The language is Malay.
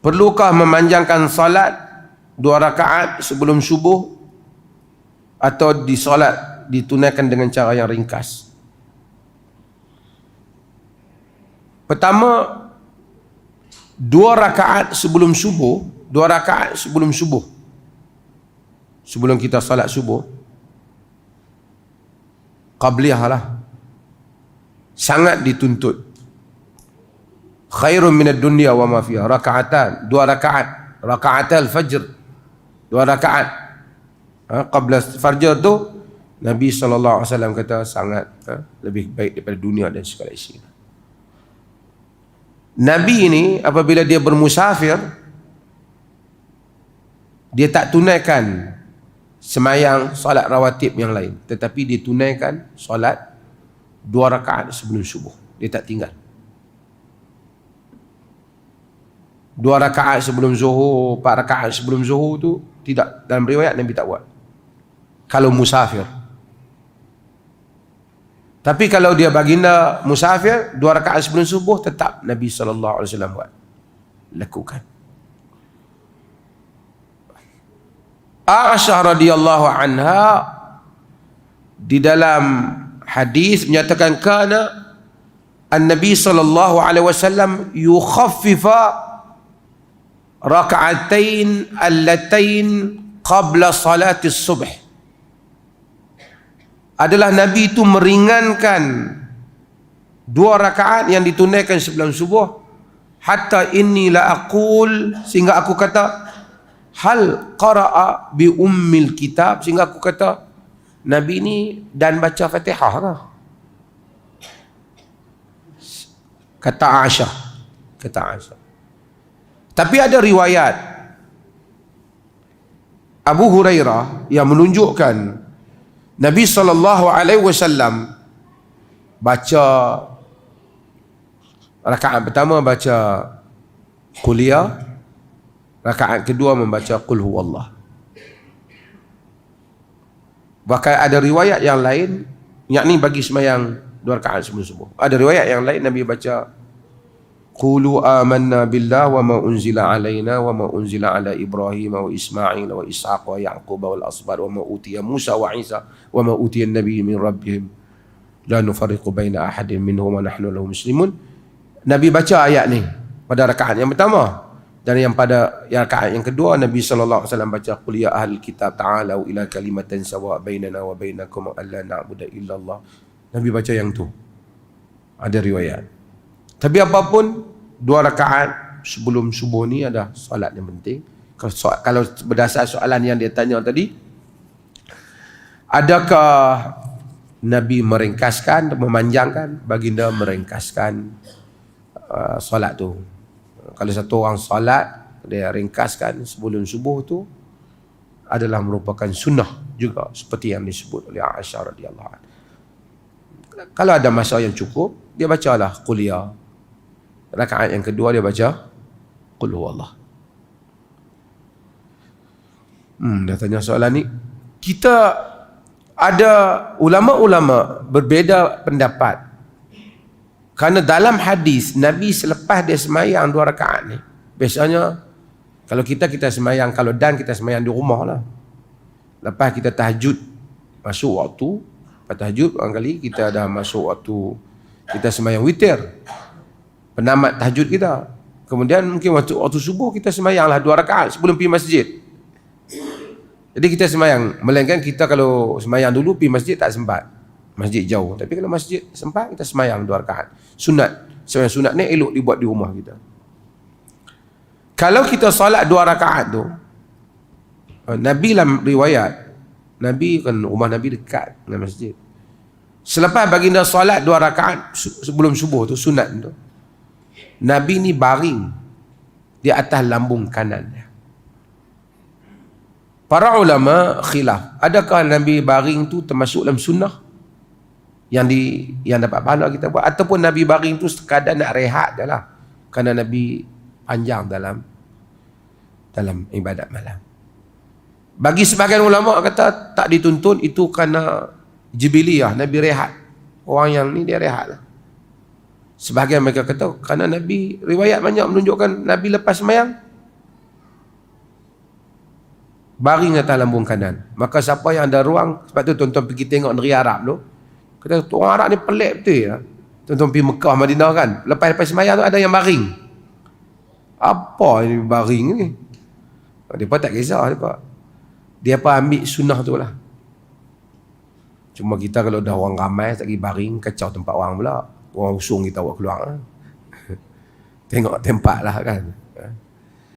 Perlukah memanjangkan salat 2 rakaat sebelum subuh, atau ditunaikan dengan cara yang ringkas? Pertama, 2 rakaat sebelum subuh, 2 rakaat sebelum subuh, sebelum kita salat subuh, qabliyah lah, sangat dituntut. Khairun minad dunya wa ma fiha, rakaatan, 2 rakaat, rakaatal fajr, 2 rakaat qabla fajr tu Nabi SAW kata sangat lebih baik daripada dunia dan segala isi. Nabi ini apabila dia bermusafir, dia tak tunaikan semayang solat rawatib yang lain, tetapi dia tunaikan solat 2 rakaat sebelum subuh. Dia tak tinggal. 2 rakaat sebelum zuhur, 4 rakaat sebelum zuhur tu tidak, dalam riwayat Nabi tak buat kalau musafir. Tapi kalau dia baginda musafir, 2 rakaat sebelum subuh tetap Nabi SAW buat, lakukan. Aisyah radhiyallahu anha di dalam hadis menyatakan kana an-nabi sallallahu alaihi wasallam yukhaffifa raka'atain allatain qabla salati subh. Adalah Nabi itu meringankan 2 rakaat yang ditunaikan sebelum subuh, hatta inni la aqul, sehingga aku kata hal qara'a bi ummil kitab, sehingga aku kata Nabi ini dan baca Fatihah kah? Kata Aisyah. Tapi ada riwayat Abu Hurairah yang menunjukkan Nabi SAW baca rakaat pertama baca Quliyah, rakaat kedua membaca Qul Huwallah. Bahkan ada riwayat yang lain, yakni bagi sembahyang 2 rakaat sebelum subuh, ada riwayat yang lain Nabi baca Qulu amanna billah wa ma unzila alaina wa ma unzila ala Ibrahim wa Ismail wa Ishaq wa Yaqub wal asbar wa ma utiya Musa wa Isa wa ma utiya an-nabiy min rabbihim la nufarriqu baina ahadin minhum wa nahnu lahu muslimun. Nabi baca ayat ni pada rakaat yang pertama, dan yang pada rakaat yang kedua Nabi SAW baca qul ya ahlul kitab ta'alu ila kalimatin sawa' bainana wa bainakum alla na'budu illallah. Nabi baca yang tu. Ada riwayat. Tapi apapun, 2 rakaat sebelum subuh ni ada solat yang penting. Kalau berdasar soalan yang dia tanya tadi, adakah Nabi meringkaskan, memanjangkan? Baginda meringkaskan solat tu. Kalau satu orang solat, dia ringkaskan sebelum subuh tu, adalah merupakan sunnah juga, seperti yang disebut oleh Aisyah radhiyallahu anha. Kalau ada masa yang cukup, dia bacalah Quliyah. Rakaat yang kedua dia baca Qul Huwallah. Dah tanya soalan ni. Kita ada ulama-ulama berbeza pendapat. Kerana dalam hadis Nabi selepas dia semayang 2 rakaat ni, biasanya kalau kita semayang, kalau kita semayang di rumah lah. Lepas kita tahajud, masuk waktu, lepas tahajud barangkali kita dah masuk waktu kita semayang witir, penamat tahajud kita. Kemudian mungkin waktu subuh kita semayanglah 2 rakaat sebelum pergi masjid. Jadi kita semayang, melainkan kita kalau semayang dulu pergi masjid tak sempat, masjid jauh. Tapi kalau masjid sempat, kita semayang 2 rakaat. Sunat. Semayang sunat ni elok dibuat di rumah kita. Kalau kita solat 2 rakaat tu, Nabi dalam riwayat, Nabi kan rumah Nabi dekat dengan masjid. Selepas baginda solat 2 rakaat sebelum subuh tu, sunat tu, Nabi ni baring di atas lambung kanannya. Para ulama khilaf, adakah Nabi baring tu termasuk dalam sunnah yang dapat pahala kita buat, ataupun Nabi baring tu sekadar nak rehat je lah, kerana Nabi panjang dalam ibadat malam. Bagi sebahagian ulama kata tak dituntut, itu kerana jibiliyah, Nabi rehat. Orang yang ni dia rehat lah. Sebahagian mereka kata kerana Nabi, riwayat banyak menunjukkan Nabi lepas semayang Baring atas lambung kanan. Maka siapa yang ada ruang, sebab tu tuan-tuan pergi tengok negeri Arab tu, kata orang Arab ni pelik betul ya. Tuan-tuan pergi Mekah, Madinah kan, lepas sembahyang tu ada yang baring. Apa ini baring ni? Dia pun tak kisah dia pun ambil sunnah tu lah. Cuma kita kalau dah orang ramai tak pergi baring, kacau tempat orang pula. Orang usung kita buat keluar. Tengok tempat lah kan.